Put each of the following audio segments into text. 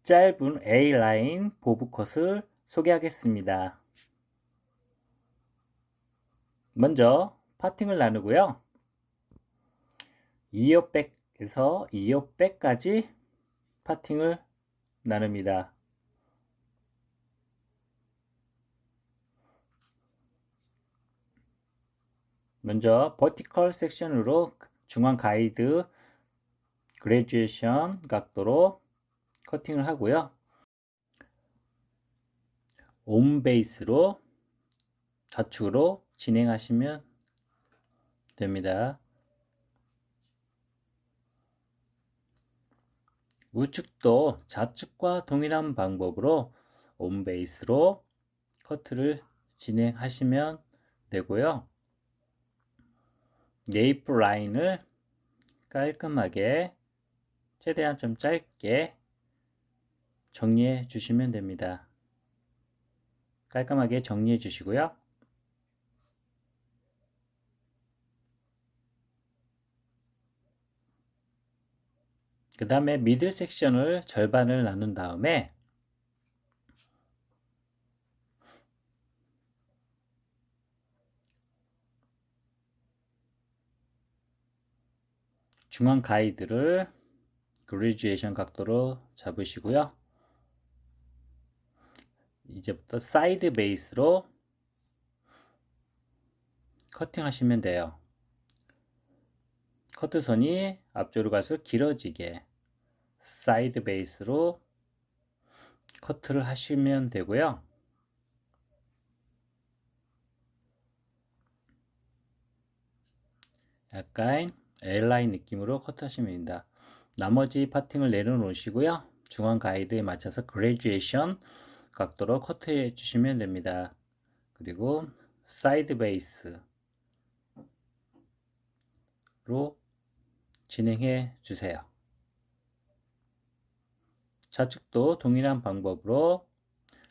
짧은 A라인 보브컷을 소개하겠습니다. 먼저 파팅을 나누고요. 2호백에서 2호백까지 파팅을 나눕니다. 먼저 버티컬 섹션으로 중앙 가이드 그레듀에이션 각도로 커팅을 하고요. 온 베이스로 좌측으로 진행하시면 됩니다. 우측도 좌측과 동일한 방법으로 온 베이스로 커트를 진행하시면 되고요. 네이프 라인을 깔끔하게 최대한 좀 짧게 정리해 주시면 됩니다. 깔끔하게 정리해 주시고요. 그 다음에 미들 섹션을 절반을 나눈 다음에 중앙 가이드를 그레듀에이션 각도로 잡으시고요. 이제부터 사이드 베이스로 커팅 하시면 돼요. 커트선이 앞쪽으로 가서 길어지게 사이드 베이스로 커트를 하시면 되고요. 약간 L라인 느낌으로 커트하시면 됩니다. 나머지 파팅을 내려놓으시고요. 중앙 가이드에 맞춰서 그레듀에이션 각도로 커트해 주시면 됩니다. 그리고 사이드 베이스로 진행해 주세요. 좌측도 동일한 방법으로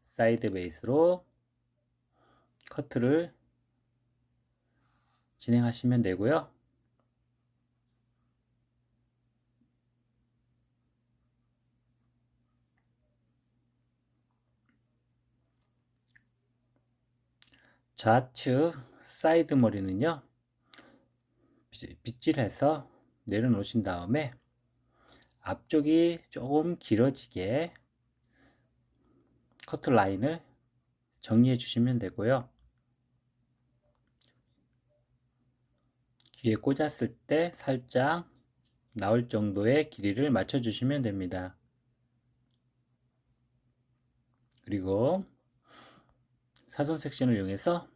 사이드 베이스로 커트를 진행하시면 되고요. 좌측 사이드 머리는요, 빗질해서 내려놓으신 다음에 앞쪽이 조금 길어지게 커트 라인을 정리해 주시면 되고요. 귀에 꽂았을 때 살짝 나올 정도의 길이를 맞춰 주시면 됩니다. 그리고 사선 섹션을 이용해서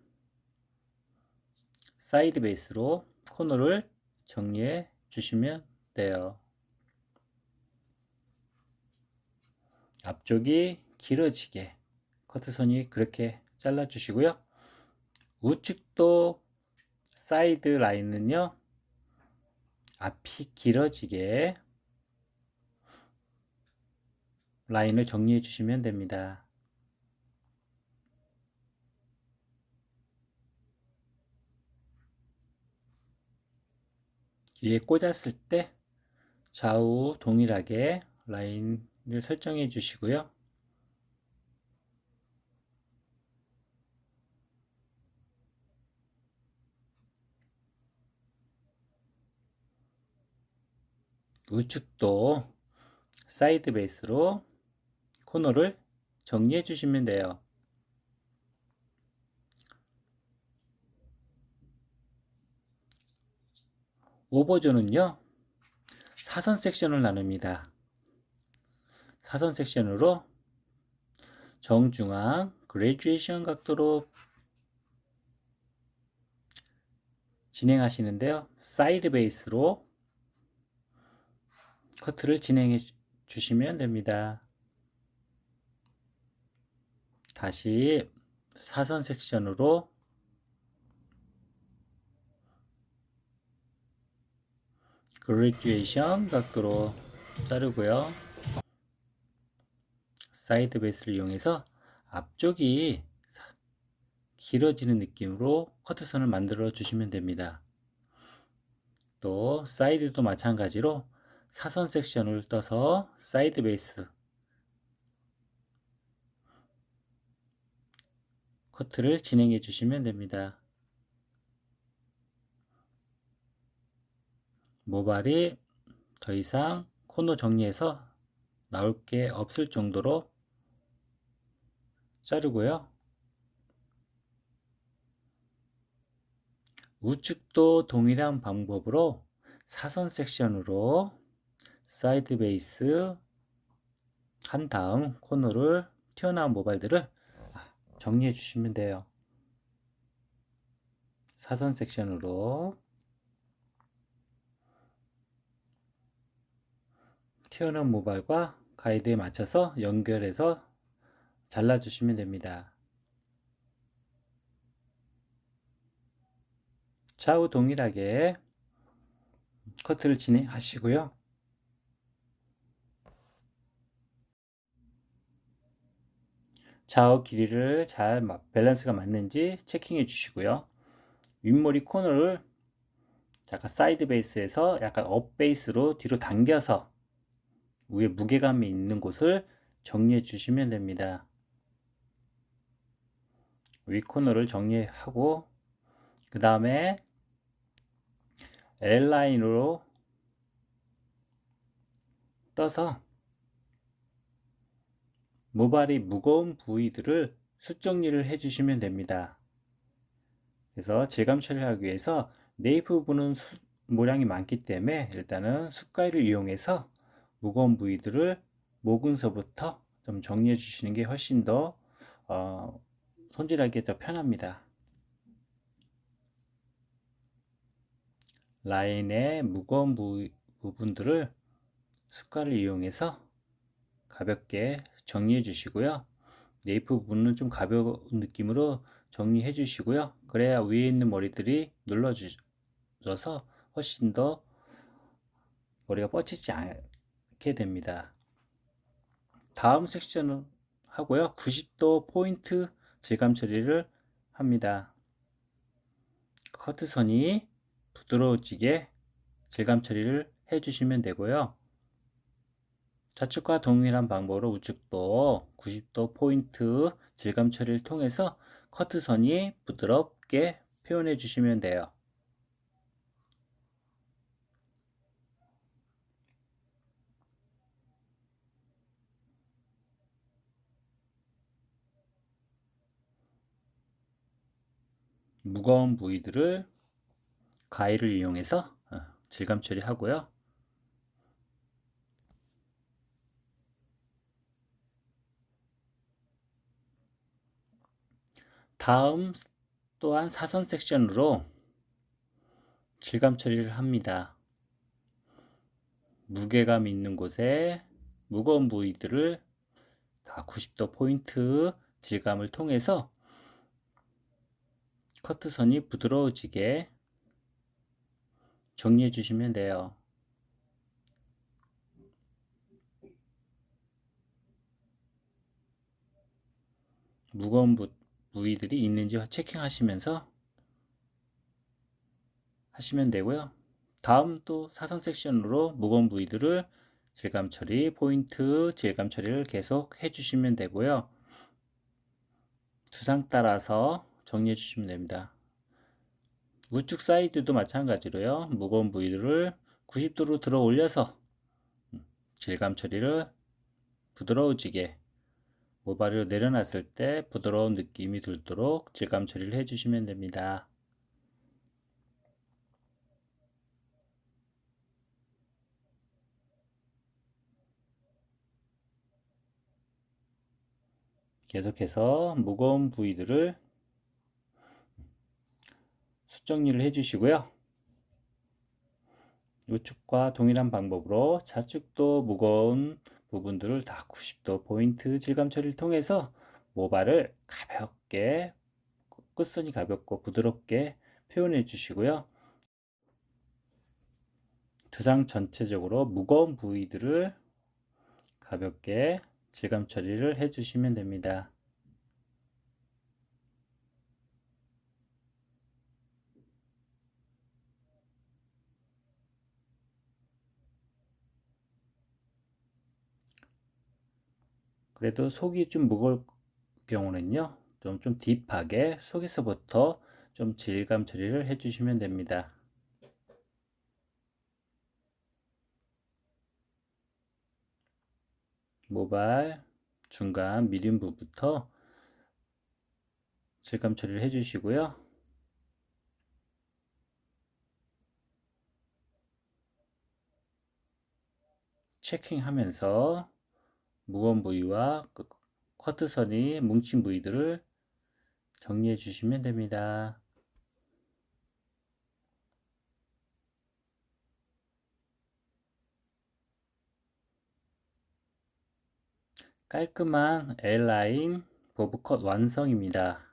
사이드 베이스로 코너를 정리해 주시면 돼요. 앞쪽이 길어지게 커트선이 그렇게 잘라 주시고요. 우측도 사이드 라인은요, 앞이 길어지게 라인을 정리해 주시면 됩니다. 귀에 꽂았을 때 좌우 동일하게 라인을 설정해 주시고요. 우측도 사이드 베이스로 코너를 정리해 주시면 돼요. 오버존은요, 사선 섹션을 나눕니다. 사선 섹션으로 정중앙 그레듀에이션 각도로 진행하시는데요. 사이드 베이스로 커트를 진행해 주시면 됩니다. 다시 사선 섹션으로 그레듀에이션 각도로 자르고요. 사이드 베이스를 이용해서 앞쪽이 길어지는 느낌으로 커트선을 만들어 주시면 됩니다. 또 사이드도 마찬가지로 사선 섹션을 떠서 사이드 베이스 커트를 진행해 주시면 됩니다. 모발이 더 이상 코너 정리해서 나올 게 없을 정도로 자르고요. 우측도 동일한 방법으로 사선 섹션으로 사이드 베이스 한 다음 코너를 튀어나온 모발들을 정리해 주시면 돼요. 사선 섹션으로 튀어나온 모발과 가이드에 맞춰서 연결해서 잘라 주시면 됩니다. 좌우 동일하게 커트를 진행하시고요. 좌우 길이를 잘 밸런스가 맞는지 체킹해 주시고요. 윗머리 코너를 약간 사이드 베이스에서 약간 업 베이스로 뒤로 당겨서 위에 무게감이 있는 곳을 정리해 주시면 됩니다. 위 코너를 정리하고 그 다음에 L라인으로 떠서 모발이 무거운 부위들을 숱정리를 해주시면 됩니다. 그래서 질감 처리하기 위해서 네이프 부분은 모량이 많기 때문에 일단은 숯가위를 이용해서 무거운 부위들을 모근서부터 좀 정리해 주시는 게 훨씬 더 손질하기 더 편합니다. 라인의 무거운 부분들을 숟갈을 이용해서 가볍게 정리해 주시고요. 네이프 부분은 좀 가벼운 느낌으로 정리해 주시고요. 그래야 위에 있는 머리들이 눌러줘서 훨씬 더 머리가 뻗치지 않게 됩니다. 다음 섹션은 하고요. 90도 포인트 질감 처리를 합니다. 커트선이 부드러워지게 질감 처리를 해 주시면 되고요. 좌측과 동일한 방법으로 우측도 90도 포인트 질감 처리를 통해서 커트선이 부드럽게 표현해 주시면 돼요. 무거운 부위들을 가위를 이용해서 질감 처리하고요. 다음 또한 사선 섹션으로 질감 처리를 합니다. 무게감 있는 곳에 무거운 부위들을 다 90도 포인트 질감을 통해서 커트선이 부드러워지게 정리해 주시면 돼요. 무거운 부위들이 있는지 체킹하시면서 하시면 되고요. 다음 또 사선 섹션으로 무거운 부위들을 질감 처리, 포인트 질감 처리를 계속 해주시면 되고요. 두상 따라서 정리해 주시면 됩니다. 우측 사이드도 마찬가지로요. 무거운 부위들을 90도로 들어 올려서 질감 처리를 부드러워지게 모발을 내려놨을 때 부드러운 느낌이 들도록 질감 처리를 해주시면 됩니다. 계속해서 무거운 부위들을 숱정리를 해주시고요. 우측과 동일한 방법으로 좌측도 무거운 부분들을 다 90도 포인트 질감 처리를 통해서 모발을 가볍게 끝선이 가볍고 부드럽게 표현해 주시고요. 두상 전체적으로 무거운 부위들을 가볍게 질감 처리를 해 주시면 됩니다. 그래도 속이 좀 무거울 경우는요, 좀 딥하게 속에서부터 좀 질감 처리를 해주시면 됩니다. 모발 중간 미디움 부부터 질감 처리를 해주시고요. 체킹하면서 무거운 부위와 커트선이 뭉친 부위들을 정리해 주시면 됩니다. 깔끔한 L라인 보브컷 완성입니다.